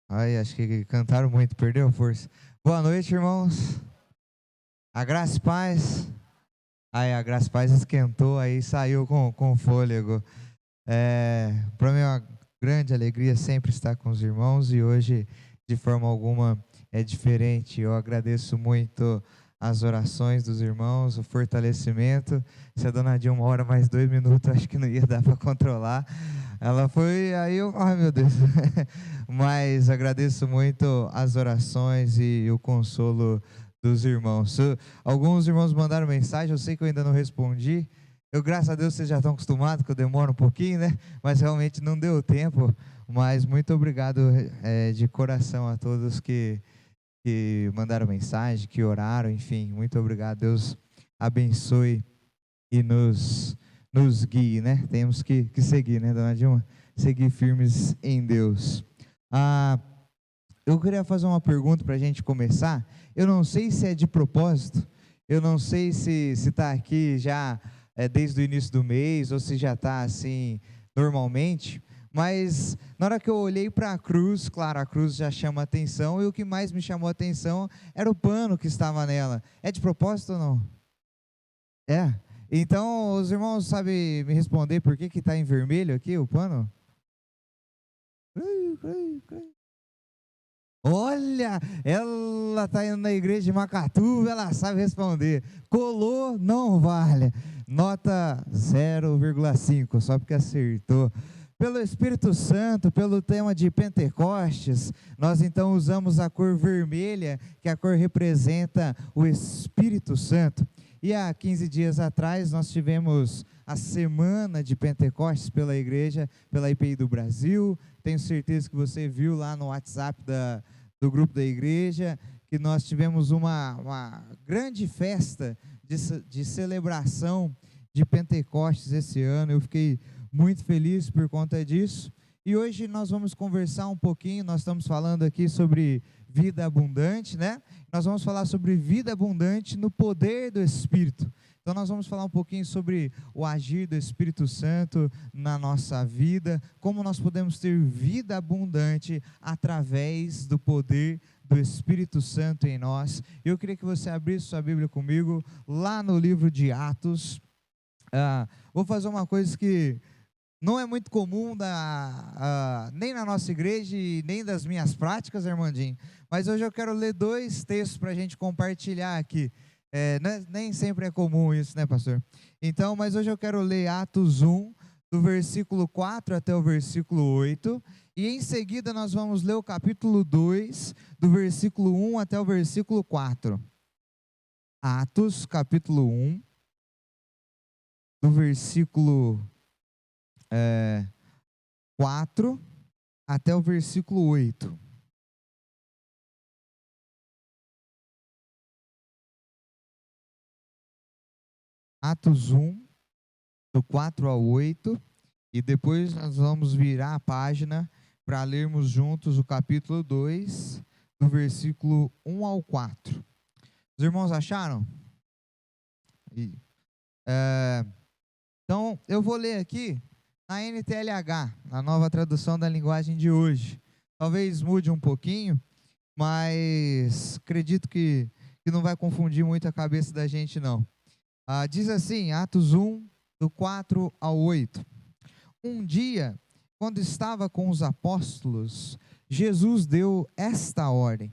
Ai, acho que cantaram muito, perdeu a força. Boa noite, irmãos. A graça e paz. Ai, a graça e paz esquentou, aí saiu com fôlego. Para mim é uma grande alegria sempre estar com os irmãos e hoje, de forma alguma, é diferente. Eu agradeço muito as orações dos irmãos, o fortalecimento. Se a dona Dilma uma hora mais 2 minutos, acho que não ia dar para controlar. Ela foi, aí eu, ai meu Deus. Mas agradeço muito as orações e o consolo dos irmãos. Alguns irmãos mandaram mensagem, eu sei que eu ainda não respondi. Eu, graças a Deus, vocês já estão acostumados que eu demoro um pouquinho, né? Mas realmente não deu tempo. Mas muito obrigado de coração a todos que mandaram mensagem, que oraram, enfim, muito obrigado. Deus abençoe e nos guie, né? Temos que seguir, né, dona Dilma? Seguir firmes em Deus. Ah, eu queria fazer uma pergunta para a gente começar. Eu não sei se é de propósito, eu não sei se está aqui já desde o início do mês ou se já está assim normalmente, mas na hora que eu olhei para a cruz, claro, a cruz já chama atenção e o que mais me chamou a atenção era o pano que estava nela. É de propósito ou não? É. Então, os irmãos sabem me responder por que está em vermelho aqui o pano? Olha, ela está indo na igreja de Macatuba, ela sabe responder. Colou, não vale. Nota 0,5, só porque acertou. Pelo Espírito Santo, pelo tema de Pentecostes, nós então usamos a cor vermelha, que a cor representa o Espírito Santo. E há 15 dias atrás nós tivemos a semana de Pentecostes pela igreja, pela IPI do Brasil. Tenho certeza que você viu lá no WhatsApp do grupo da igreja, que nós tivemos uma grande festa de celebração de Pentecostes esse ano. Eu fiquei muito feliz por conta disso. E hoje nós vamos conversar um pouquinho, nós estamos falando aqui sobre vida abundante, né? Nós vamos falar sobre vida abundante no poder do Espírito. Então nós vamos falar um pouquinho sobre o agir do Espírito Santo na nossa vida, como nós podemos ter vida abundante através do poder do Espírito Santo em nós. Eu queria que você abrisse sua Bíblia comigo lá no livro de Atos. Vou fazer uma coisa que não é muito comum nem na nossa igreja e nem das minhas práticas, Armandinho, mas hoje eu quero ler 2 textos para a gente compartilhar aqui. Nem sempre é comum isso, né, pastor? Então, mas hoje eu quero ler Atos 1, do versículo 4 até o versículo 8, e em seguida nós vamos ler o capítulo 2, do versículo 1 até o versículo 4. Atos, capítulo 1, do versículo 4 até o versículo 8. Atos 1, do 4 ao 8, e depois nós vamos virar a página para lermos juntos o capítulo 2, do versículo 1 ao 4. Os irmãos acharam? Então, eu vou ler aqui na NTLH, na nova tradução da linguagem de hoje. Talvez mude um pouquinho, mas acredito que não vai confundir muito a cabeça da gente, não. Diz assim, Atos 1, do 4 ao 8. Um dia, quando estava com os apóstolos, Jesus deu esta ordem: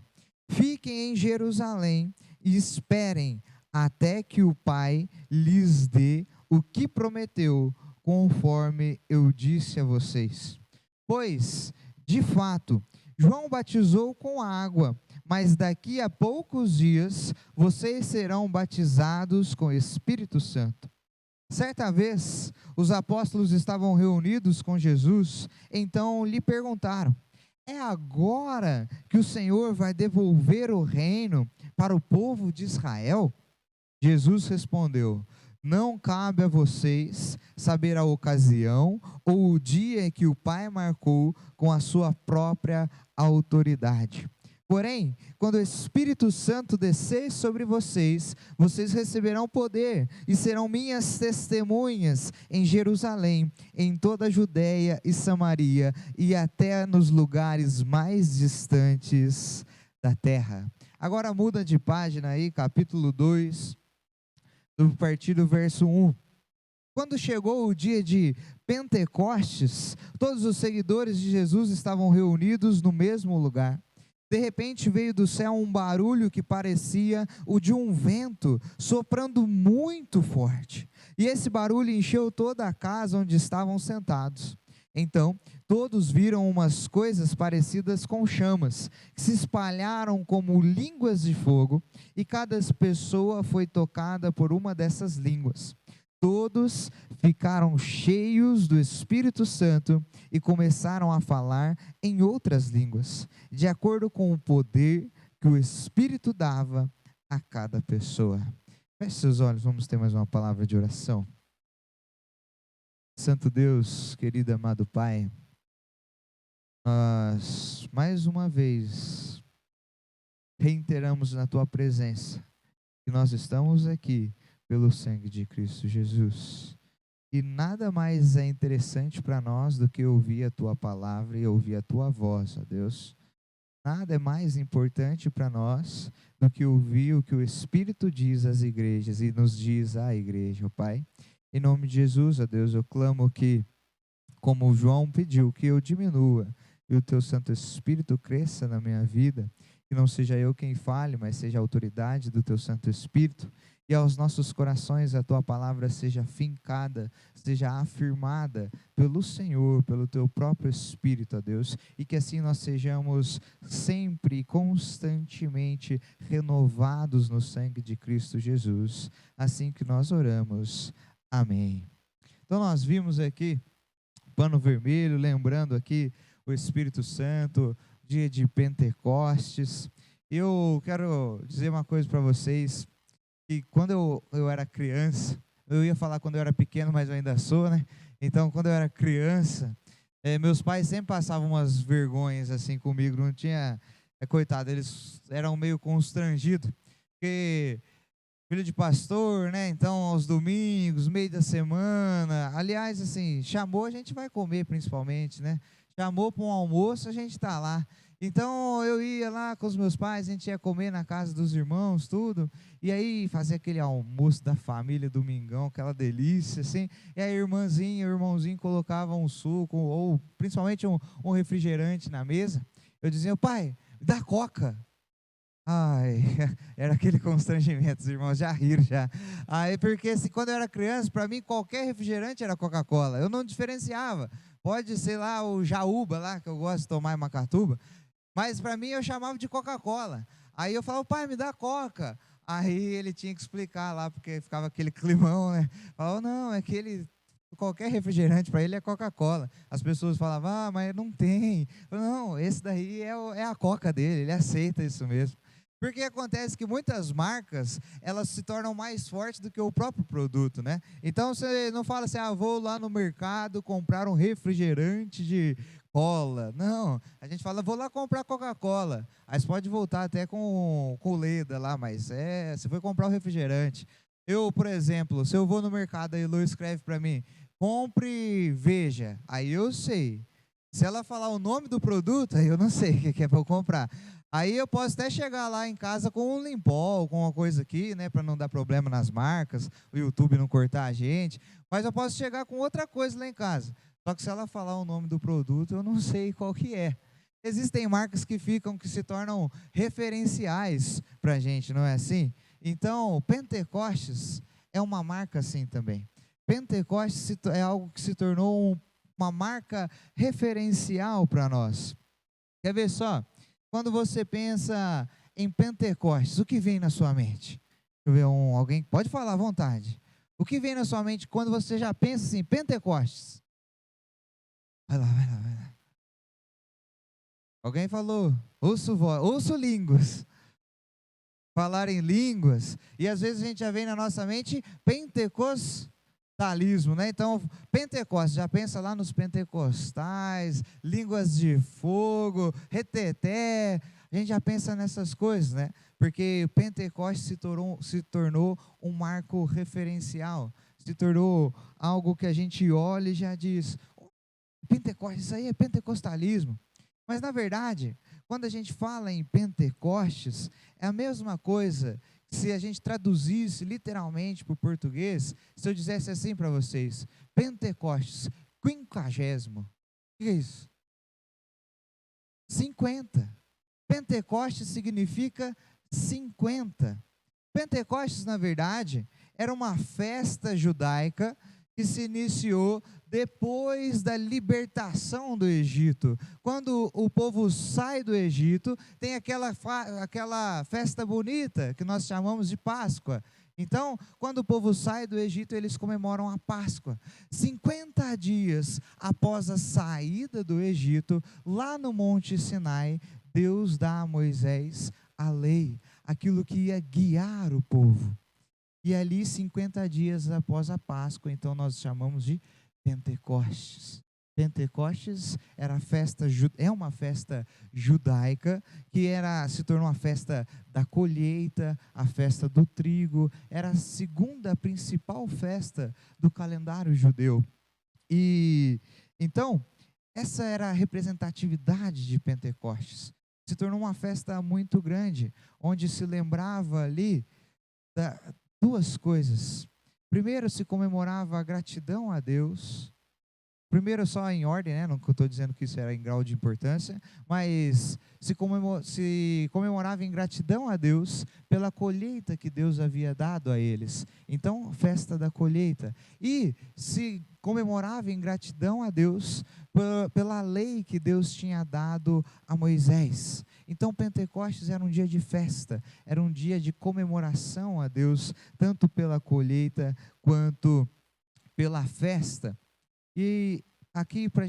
fiquem em Jerusalém e esperem até que o Pai lhes dê o que prometeu, conforme eu disse a vocês. Pois, de fato, João batizou com água, mas daqui a poucos dias vocês serão batizados com o Espírito Santo. Certa vez, os apóstolos estavam reunidos com Jesus, então lhe perguntaram: é agora que o Senhor vai devolver o reino para o povo de Israel? Jesus respondeu: não cabe a vocês saber a ocasião ou o dia em que o Pai marcou com a sua própria autoridade. Porém, quando o Espírito Santo descer sobre vocês, vocês receberão poder e serão minhas testemunhas em Jerusalém, em toda a Judéia e Samaria e até nos lugares mais distantes da terra. Agora muda de página aí, capítulo 2, do partir do verso 1. Quando chegou o dia de Pentecostes, todos os seguidores de Jesus estavam reunidos no mesmo lugar. De repente veio do céu um barulho que parecia o de um vento soprando muito forte. E esse barulho encheu toda a casa onde estavam sentados. Então, todos viram umas coisas parecidas com chamas, que se espalharam como línguas de fogo, e cada pessoa foi tocada por uma dessas línguas. Todos ficaram cheios do Espírito Santo e começaram a falar em outras línguas, de acordo com o poder que o Espírito dava a cada pessoa. Feche seus olhos, vamos ter mais uma palavra de oração. Santo Deus, querido amado Pai, nós mais uma vez reiteramos na Tua presença que nós estamos aqui pelo sangue de Cristo Jesus. E nada mais é interessante para nós do que ouvir a Tua palavra e ouvir a Tua voz, ó Deus. Nada é mais importante para nós do que ouvir o que o Espírito diz às igrejas e nos diz à igreja, ó Pai. Em nome de Jesus, ó Deus, eu clamo que, como João pediu, que eu diminua e o Teu Santo Espírito cresça na minha vida, que não seja eu quem fale, mas seja a autoridade do Teu Santo Espírito, e aos nossos corações a Tua palavra seja fincada, seja afirmada pelo Senhor, pelo Teu próprio Espírito, ó Deus, e que assim nós sejamos sempre e constantemente renovados no sangue de Cristo Jesus, assim que nós oramos. Amém. Então nós vimos aqui pano vermelho, lembrando aqui o Espírito Santo, dia de Pentecostes. Eu quero dizer uma coisa para vocês, que quando eu era criança, eu ia falar quando eu era pequeno, mas eu ainda sou, né? Então, quando eu era criança, meus pais sempre passavam umas vergonhas assim comigo, não tinha, coitado, eles eram meio constrangidos, porque filho de pastor, né? Então, aos domingos, meio da semana, aliás, assim, chamou, a gente vai comer principalmente, né? Chamou para um almoço, a gente está lá. Então, eu ia lá com os meus pais, a gente ia comer na casa dos irmãos, tudo, e aí fazia aquele almoço da família, domingão, aquela delícia, assim, e a irmãzinha, o irmãozinho colocava um suco, ou principalmente um refrigerante na mesa. Eu dizia, pai, dá coca. Ai, era aquele constrangimento, os irmãos já riram já. Aí, porque assim, quando eu era criança, para mim qualquer refrigerante era Coca-Cola, eu não diferenciava. Pode ser lá o Jaúba lá, que eu gosto de tomar em Macatuba, mas para mim eu chamava de Coca-Cola. Aí eu falava, pai, me dá Coca. Aí ele tinha que explicar lá, porque ficava aquele climão, né? Falava, não, é que ele, qualquer refrigerante para ele é Coca-Cola. As pessoas falavam, ah, mas não tem. Eu falava, não, esse daí é a Coca dele, ele aceita isso mesmo. Porque acontece que muitas marcas, elas se tornam mais fortes do que o próprio produto, né? Então você não fala assim, ah, vou lá no mercado comprar um refrigerante de cola. Não, a gente fala, vou lá comprar Coca-Cola. Aí você pode voltar até com Leda lá, mas você foi comprar o refrigerante. Eu, por exemplo, se eu vou no mercado e a Lu escreve para mim, compre Veja, aí eu sei. Se ela falar o nome do produto, aí eu não sei o que é para eu comprar. Aí eu posso até chegar lá em casa com um Limpol, com uma coisa aqui, né, para não dar problema nas marcas, o YouTube não cortar a gente, mas eu posso chegar com outra coisa lá em casa. Só que se ela falar o nome do produto, eu não sei qual que é. Existem marcas que se tornam referenciais para a gente, não é assim? Então, Pentecostes é uma marca assim também. Pentecostes é algo que se tornou uma marca referencial para nós. Quer ver só? Quando você pensa em Pentecostes, o que vem na sua mente? Deixa eu ver alguém, pode falar à vontade. O que vem na sua mente quando você já pensa assim, Pentecostes? Vai lá, vai lá, vai lá. Alguém falou, ouço línguas. Falar em línguas, e às vezes a gente já vem na nossa mente pentecostalismo, né? Então, Pentecostes, já pensa lá nos pentecostais, línguas de fogo, reteté, A gente já pensa nessas coisas, né? Porque Pentecostes se tornou um marco referencial, se tornou algo que a gente olha e já diz: "Oh, Pentecostes, isso aí é pentecostalismo." Mas na verdade, quando a gente fala em Pentecostes, é a mesma coisa que se a gente traduzisse literalmente para o português, se eu dissesse assim para vocês: Pentecostes, quinquagésimo. O que é isso? 50. Pentecostes significa 50. Pentecostes, na verdade, era uma festa judaica que se iniciou depois da libertação do Egito. Quando o povo sai do Egito, tem aquela festa bonita que nós chamamos de Páscoa. Então, quando o povo sai do Egito, eles comemoram a Páscoa. 50 dias após a saída do Egito, lá no Monte Sinai, Deus dá a Moisés a lei, aquilo que ia guiar o povo. E ali, 50 dias após a Páscoa, então nós chamamos de Pentecostes. Pentecostes era é uma festa judaica que se tornou a festa da colheita, a festa do trigo, era a segunda principal festa do calendário judeu. E então, essa era a representatividade de Pentecostes. Se tornou uma festa muito grande, onde se lembrava ali duas coisas. Primeiro, se comemorava a gratidão a Deus. Primeiro, só em ordem, né? Não estou dizendo que isso era em grau de importância, mas se comemorava em gratidão a Deus pela colheita que Deus havia dado a eles. Então, festa da colheita. E se comemorava em gratidão a Deus pela lei que Deus tinha dado a Moisés. Então, Pentecostes era um dia de festa, era um dia de comemoração a Deus, tanto pela colheita quanto pela festa. E aqui para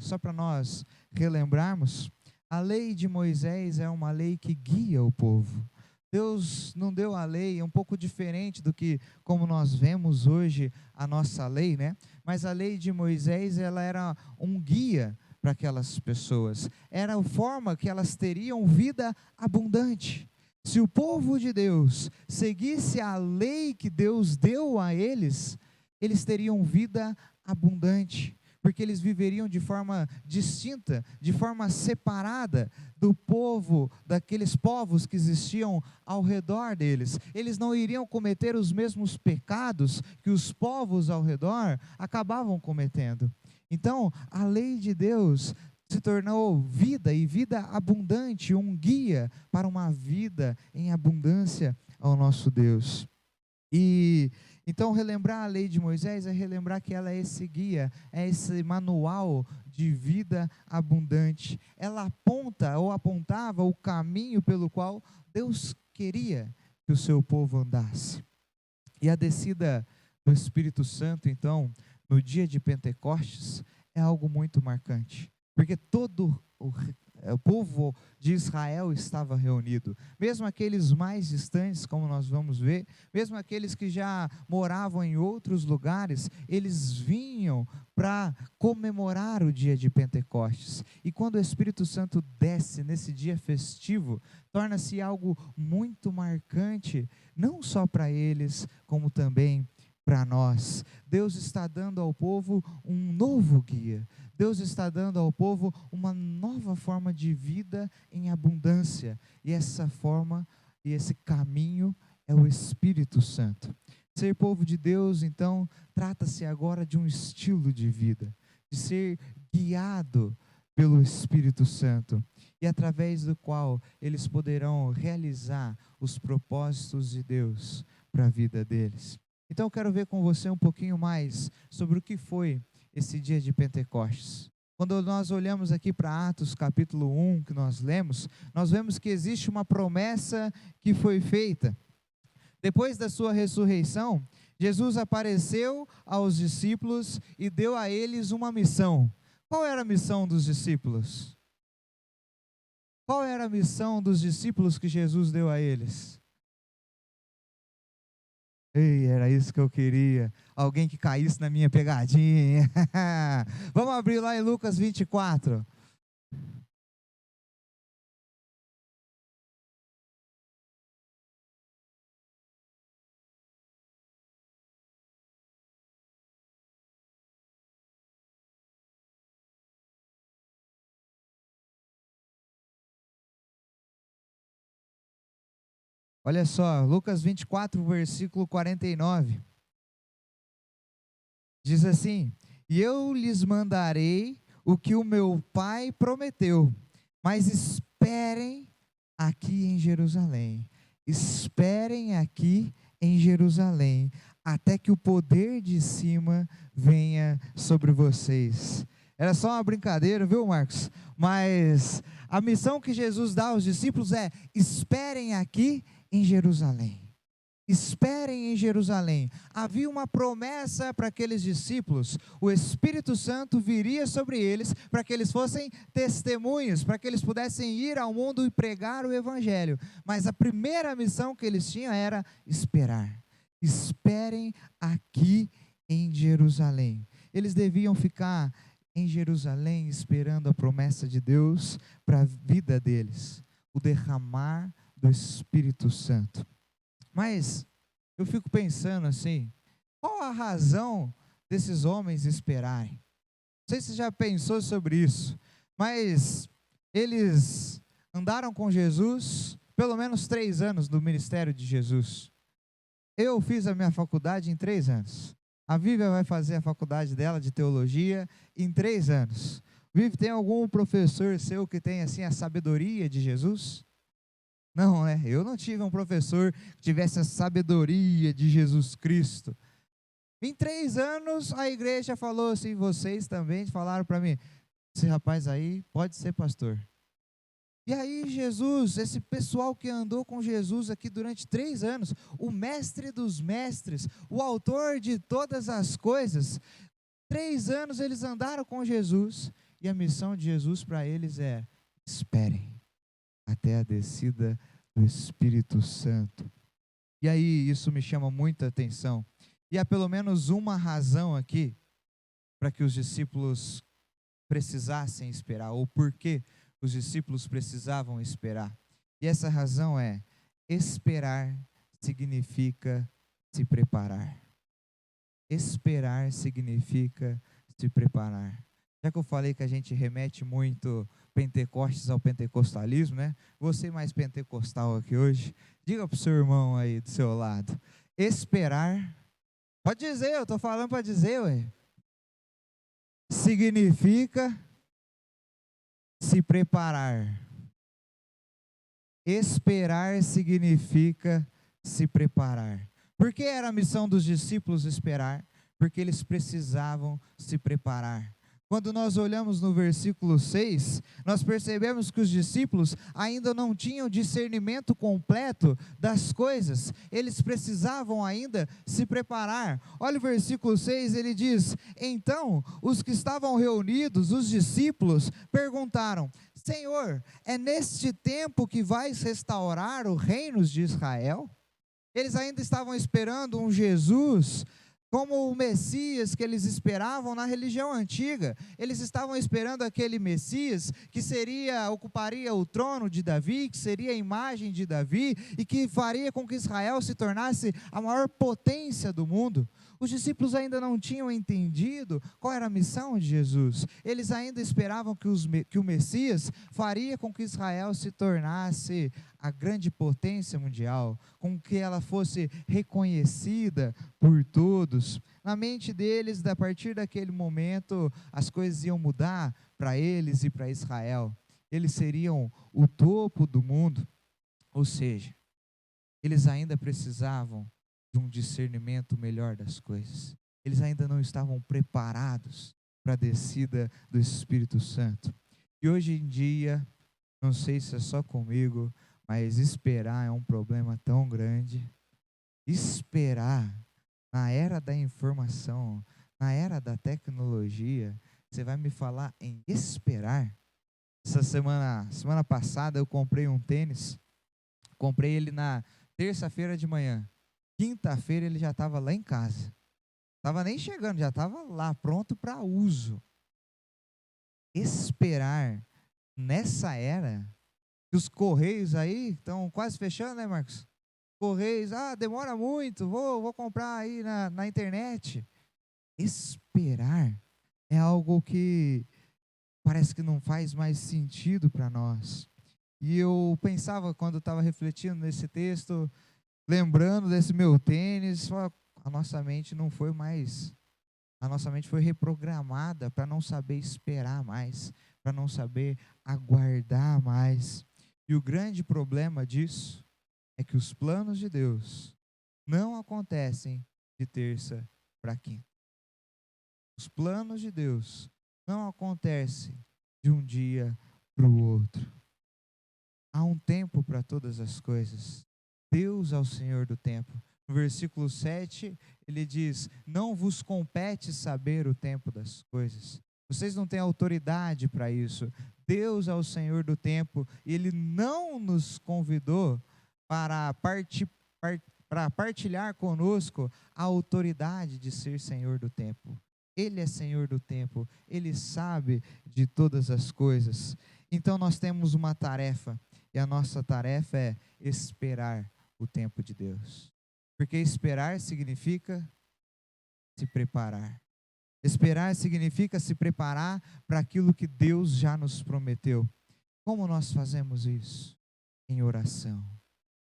só para nós relembrarmos, a lei de Moisés é uma lei que guia o povo. Deus não deu a lei, é um pouco diferente do que como nós vemos hoje a nossa lei, né? Mas a lei de Moisés, ela era um guia para aquelas pessoas. Era a forma que elas teriam vida abundante. Se o povo de Deus seguisse a lei que Deus deu a eles, eles teriam vida abundante, porque eles viveriam de forma distinta, de forma separada do povo, daqueles povos que existiam ao redor deles. Eles não iriam cometer os mesmos pecados que os povos ao redor acabavam cometendo. Então, a lei de Deus se tornou vida e vida abundante, um guia para uma vida em abundância ao nosso Deus. E então relembrar a lei de Moisés é relembrar que ela é esse guia, é esse manual de vida abundante. Ela aponta ou apontava o caminho pelo qual Deus queria que o seu povo andasse. E a descida do Espírito Santo, então, no dia de Pentecostes, é algo muito marcante, porque todo o povo de Israel estava reunido, mesmo aqueles mais distantes, como nós vamos ver, mesmo aqueles que já moravam em outros lugares, eles vinham para comemorar o dia de Pentecostes. E quando o Espírito Santo desce nesse dia festivo, torna-se algo muito marcante, não só para eles, como também para nós. Deus está dando ao povo um novo guia. Deus está dando ao povo uma nova forma de vida em abundância. E essa forma e esse caminho é o Espírito Santo. Ser povo de Deus, então, trata-se agora de um estilo de vida, de ser guiado pelo Espírito Santo, e através do qual eles poderão realizar os propósitos de Deus para a vida deles. Então eu quero ver com você um pouquinho mais sobre o que foi esse dia de Pentecostes. Quando nós olhamos aqui para Atos capítulo 1, que nós lemos, nós vemos que existe uma promessa que foi feita. Depois da sua ressurreição, Jesus apareceu aos discípulos e deu a eles uma missão. Qual era a missão dos discípulos? Qual era a missão dos discípulos que Jesus deu a eles? Ei, era isso que eu queria. Alguém que caísse na minha pegadinha. Vamos abrir lá em Lucas 24. Olha só, Lucas 24, versículo 49. Diz assim: E eu lhes mandarei o que o meu Pai prometeu, mas esperem aqui em Jerusalém. Esperem aqui em Jerusalém, até que o poder de cima venha sobre vocês. Era só uma brincadeira, viu, Marcos? Mas a missão que Jesus dá aos discípulos é: esperem aqui em Jerusalém. Esperem em Jerusalém. Havia uma promessa para aqueles discípulos: o Espírito Santo viria sobre eles para que eles fossem testemunhas, para que eles pudessem ir ao mundo e pregar o Evangelho. Mas a primeira missão que eles tinham era esperar. Esperem aqui em Jerusalém. Eles deviam ficar em Jerusalém esperando a promessa de Deus para a vida deles, o derramar do Espírito Santo. Mas eu fico pensando assim, qual a razão desses homens esperarem? Não sei se você já pensou sobre isso, mas eles andaram com Jesus pelo menos 3 anos no ministério de Jesus. Eu fiz a minha faculdade em 3 anos. A Vívia vai fazer a faculdade dela de teologia em 3 anos. Vivi, tem algum professor seu que tem assim a sabedoria de Jesus? Não, né? Eu não tive um professor que tivesse a sabedoria de Jesus Cristo. Em 3 anos, a igreja falou assim, vocês também falaram para mim, esse rapaz aí pode ser pastor. E aí Jesus, esse pessoal que andou com Jesus aqui durante 3 anos, o mestre dos mestres, o autor de todas as coisas, 3 anos eles andaram com Jesus, e a missão de Jesus para eles é: esperem até a descida do Espírito Santo. E aí isso me chama muita atenção. E há pelo menos uma razão aqui para que os discípulos precisassem esperar, ou por que os discípulos precisavam esperar. E essa razão é: esperar significa se preparar. Esperar significa se preparar. Já que eu falei que a gente remete muito Pentecostes ao pentecostalismo, né? Você mais pentecostal aqui hoje, diga para o seu irmão aí do seu lado: esperar, pode dizer, eu estou falando para dizer, ué, significa se preparar. Esperar significa se preparar. Por que era a missão dos discípulos esperar? Porque eles precisavam se preparar. Quando nós olhamos no versículo 6, nós percebemos que os discípulos ainda não tinham discernimento completo das coisas, eles precisavam ainda se preparar. Olha o versículo 6, ele diz: Então os que estavam reunidos, os discípulos, perguntaram: Senhor, é neste tempo que vais restaurar o reino de Israel? Eles ainda estavam esperando um Jesus como o Messias que eles esperavam na religião antiga. Eles estavam esperando aquele Messias que ocuparia o trono de Davi, que seria a imagem de Davi e que faria com que Israel se tornasse a maior potência do mundo. Os discípulos ainda não tinham entendido qual era a missão de Jesus. Eles ainda esperavam que o Messias faria com que Israel se tornasse a grande potência mundial, com que ela fosse reconhecida por todos. Na mente deles, a partir daquele momento, as coisas iam mudar para eles e para Israel. Eles seriam o topo do mundo, ou seja, eles ainda precisavam de um discernimento melhor das coisas. Eles ainda não estavam preparados para a descida do Espírito Santo. E hoje em dia, não sei se é só comigo, mas esperar é um problema tão grande. Esperar, na era da informação, na era da tecnologia, você vai me falar em esperar? Essa semana passada eu comprei um tênis, comprei ele na terça-feira de manhã. Quinta-feira ele já estava lá em casa. Estava nem chegando, já estava lá, pronto para uso. Esperar nessa era, que os correios aí estão quase fechando, né, Marcos? Correios, demora muito, vou comprar aí na internet. Esperar é algo que parece que não faz mais sentido para nós. E eu pensava, quando eu estava refletindo nesse texto, lembrando desse meu tênis, a nossa mente não foi mais, a nossa mente foi reprogramada para não saber esperar mais, para não saber aguardar mais. E o grande problema disso é que os planos de Deus não acontecem de terça para quinta. Os planos de Deus não acontecem de um dia para o outro. Há um tempo para todas as coisas. Deus é o Senhor do tempo. No versículo 7, ele diz: não vos compete saber o tempo das coisas. Vocês não têm autoridade para isso. Deus é o Senhor do tempo e Ele não nos convidou para, para partilhar conosco a autoridade de ser Senhor do tempo. Ele é Senhor do tempo, Ele sabe de todas as coisas. Então nós temos uma tarefa, e a nossa tarefa é esperar o tempo de Deus. Porque esperar significa se preparar. Esperar significa se preparar para aquilo que Deus já nos prometeu. Como nós fazemos isso? Em oração.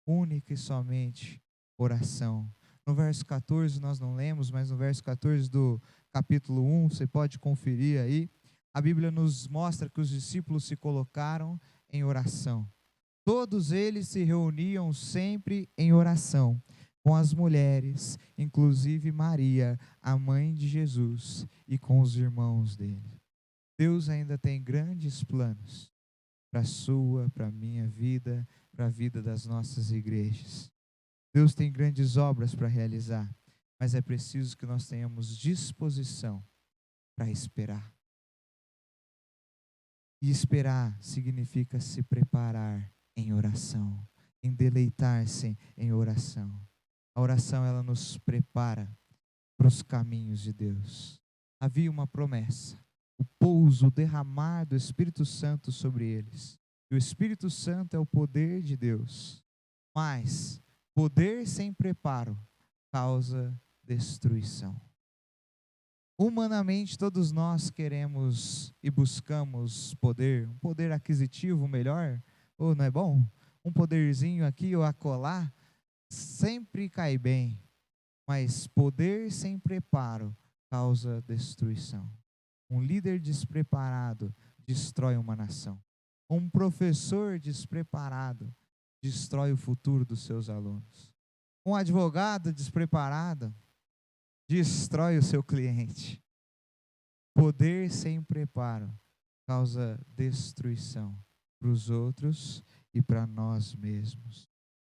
Única e somente oração. No verso 14, nós não lemos, mas no verso 14 do capítulo 1, você pode conferir aí, a Bíblia nos mostra que os discípulos se colocaram em oração. Todos eles se reuniam sempre em oração, com as mulheres, inclusive Maria, a mãe de Jesus, e com os irmãos dele. Deus ainda tem grandes planos para a sua, para a minha vida, para a vida das nossas igrejas. Deus tem grandes obras para realizar, mas é preciso que nós tenhamos disposição para esperar. E esperar significa se preparar em oração, em deleitar-se em oração. A oração, ela nos prepara para os caminhos de Deus. Havia uma promessa, o pouso, o derramar do Espírito Santo sobre eles. E o Espírito Santo é o poder de Deus. Mas poder sem preparo causa destruição. Humanamente, todos nós queremos e buscamos poder, um poder aquisitivo melhor, ou não é bom? Um poderzinho aqui ou acolá, sempre cai bem, mas poder sem preparo causa destruição. Um líder despreparado destrói uma nação. Um professor despreparado destrói o futuro dos seus alunos. Um advogado despreparado destrói o seu cliente. Poder sem preparo causa destruição para os outros e para nós mesmos.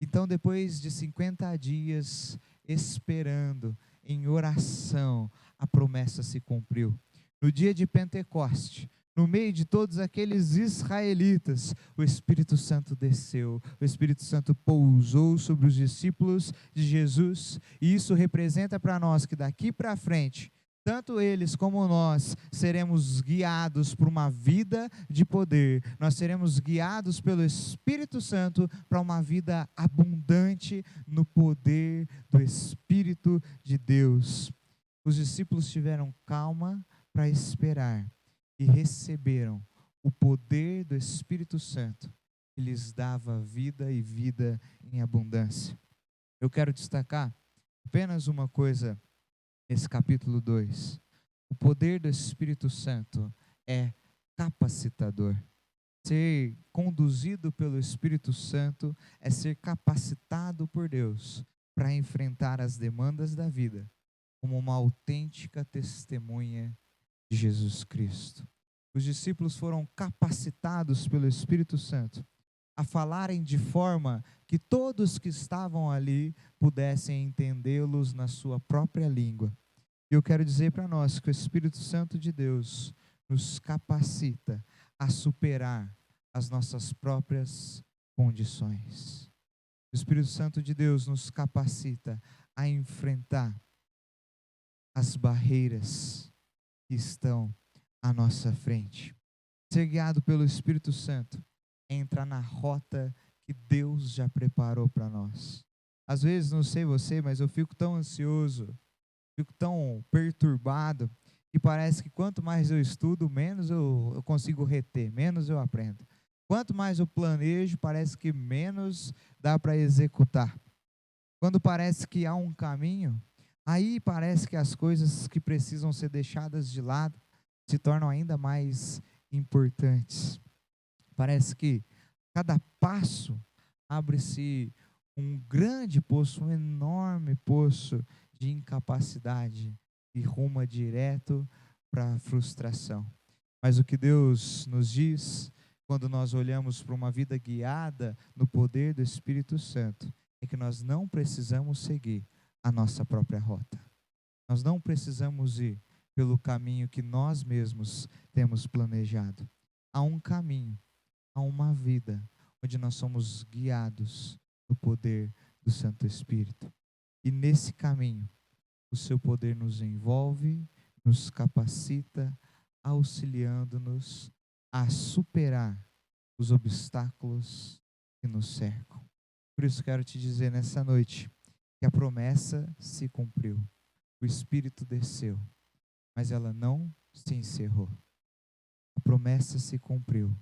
Então, depois de 50 dias esperando em oração, a promessa se cumpriu. No dia de Pentecoste, no meio de todos aqueles israelitas, o Espírito Santo desceu, o Espírito Santo pousou sobre os discípulos de Jesus, e isso representa para nós que daqui para frente, tanto eles como nós seremos guiados por uma vida de poder, nós seremos guiados pelo Espírito Santo para uma vida abundante no poder do Espírito de Deus. Os discípulos tiveram calma para esperar e receberam o poder do Espírito Santo, que lhes dava vida e vida em abundância. Eu quero destacar apenas uma coisa nesse capítulo 2. O poder do Espírito Santo é capacitador. Ser conduzido pelo Espírito Santo é ser capacitado por Deus para enfrentar as demandas da vida como uma autêntica testemunha de Jesus Cristo. Os discípulos foram capacitados pelo Espírito Santo a falarem de forma que todos que estavam ali pudessem entendê-los na sua própria língua. E eu quero dizer para nós que o Espírito Santo de Deus nos capacita a superar as nossas próprias condições. O Espírito Santo de Deus nos capacita a enfrentar as barreiras que estão à nossa frente. Ser guiado pelo Espírito Santo é entrar na rota que Deus já preparou para nós. Às vezes, não sei você, mas eu fico tão ansioso, fico tão perturbado, e parece que quanto mais eu estudo, menos eu consigo reter, menos eu aprendo. Quanto mais eu planejo, parece que menos dá para executar. Quando parece que há um caminho, aí parece que as coisas que precisam ser deixadas de lado se tornam ainda mais importantes. Parece que cada passo abre-se um grande poço, um enorme poço de incapacidade e ruma direto para a frustração. Mas o que Deus nos diz, quando nós olhamos para uma vida guiada no poder do Espírito Santo, é que nós não precisamos seguir a nossa própria rota. Nós não precisamos ir pelo caminho que nós mesmos temos planejado. Há um caminho, há uma vida onde nós somos guiados no poder do Santo Espírito. E nesse caminho, o seu poder nos envolve, nos capacita, auxiliando-nos a superar os obstáculos que nos cercam. Por isso quero te dizer nessa noite que a promessa se cumpriu. O Espírito desceu, mas ela não se encerrou. A promessa se cumpriu.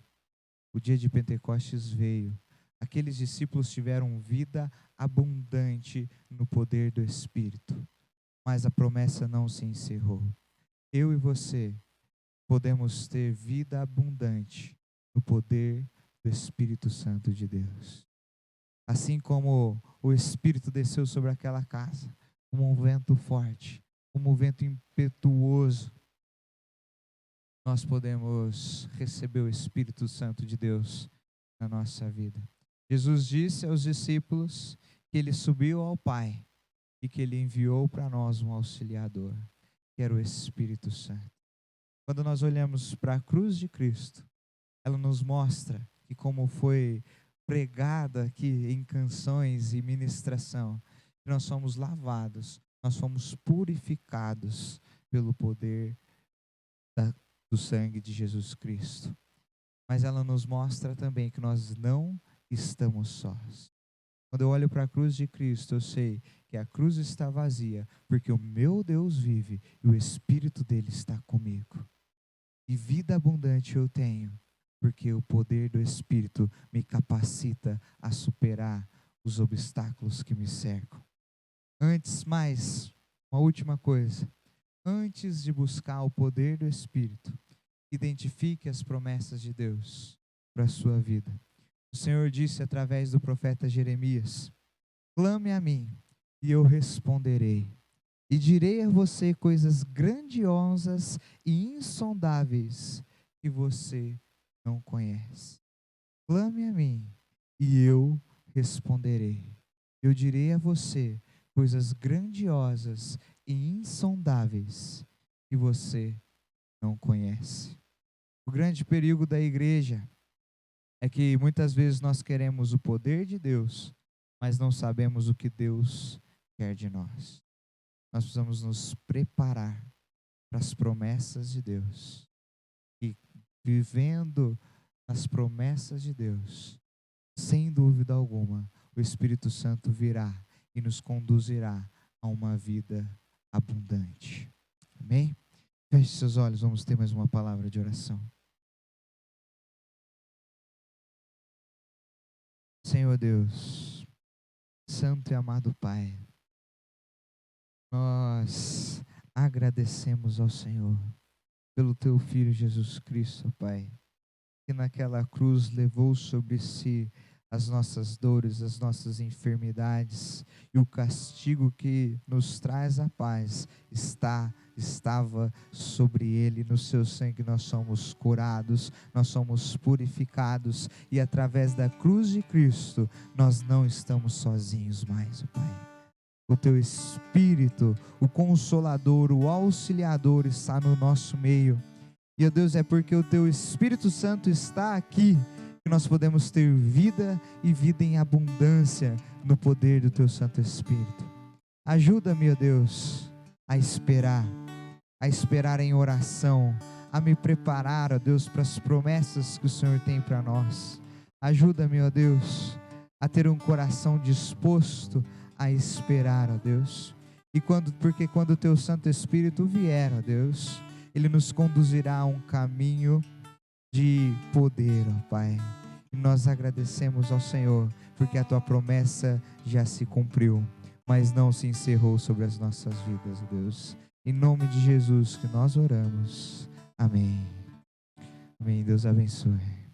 O dia de Pentecostes veio. Aqueles discípulos tiveram vida abundante no poder do Espírito. Mas a promessa não se encerrou. Eu e você podemos ter vida abundante no poder do Espírito Santo de Deus. Assim como o Espírito desceu sobre aquela casa, como um vento forte, como um vento impetuoso, nós podemos receber o Espírito Santo de Deus na nossa vida. Jesus disse aos discípulos que ele subiu ao Pai e que ele enviou para nós um auxiliador, que era o Espírito Santo. Quando nós olhamos para a cruz de Cristo, ela nos mostra que, como foi pregada aqui em canções e ministração, que nós somos lavados, nós fomos purificados pelo poder do sangue de Jesus Cristo. Mas ela nos mostra também que nós não estamos sós. Quando eu olho para a cruz de Cristo, eu sei que a cruz está vazia, porque o meu Deus vive e o Espírito dele está comigo. E vida abundante eu tenho, porque o poder do Espírito me capacita a superar os obstáculos que me cercam. Antes, mais, uma última coisa. Antes de buscar o poder do Espírito, identifique as promessas de Deus para a sua vida. O Senhor disse através do profeta Jeremias: clame a mim e eu responderei, e direi a você coisas grandiosas e insondáveis que você não conhece. Clame a mim e eu responderei. Eu direi a você coisas grandiosas e insondáveis que você não conhece. O grande perigo da igreja é que muitas vezes nós queremos o poder de Deus, mas não sabemos o que Deus quer de nós. Nós precisamos nos preparar para as promessas de Deus. E vivendo as promessas de Deus, sem dúvida alguma, o Espírito Santo virá e nos conduzirá a uma vida abundante. Amém? Feche seus olhos, vamos ter mais uma palavra de oração. Senhor Deus, Santo e amado Pai, nós agradecemos ao Senhor pelo Teu Filho Jesus Cristo, Pai, que naquela cruz levou sobre si as nossas dores, as nossas enfermidades, e o castigo que nos traz a paz estava sobre ele. No seu sangue nós somos curados, nós somos purificados, e através da cruz de Cristo nós não estamos sozinhos mais, Pai. O Teu Espírito, o Consolador, o Auxiliador está no nosso meio. E, ó Deus, é porque o Teu Espírito Santo está aqui que nós podemos ter vida e vida em abundância no poder do Teu Santo Espírito. Ajuda-me, ó Deus, a esperar em oração, a me preparar, ó Deus, para as promessas que o Senhor tem para nós. Ajuda-me, ó Deus, a ter um coração disposto a esperar, ó Deus. Porque quando o Teu Santo Espírito vier, ó Deus, Ele nos conduzirá a um caminho de poder, ó Pai. Nós agradecemos ao Senhor, porque a tua promessa já se cumpriu, mas não se encerrou sobre as nossas vidas, Deus. Em nome de Jesus que nós oramos. Amém. Amém. Deus abençoe.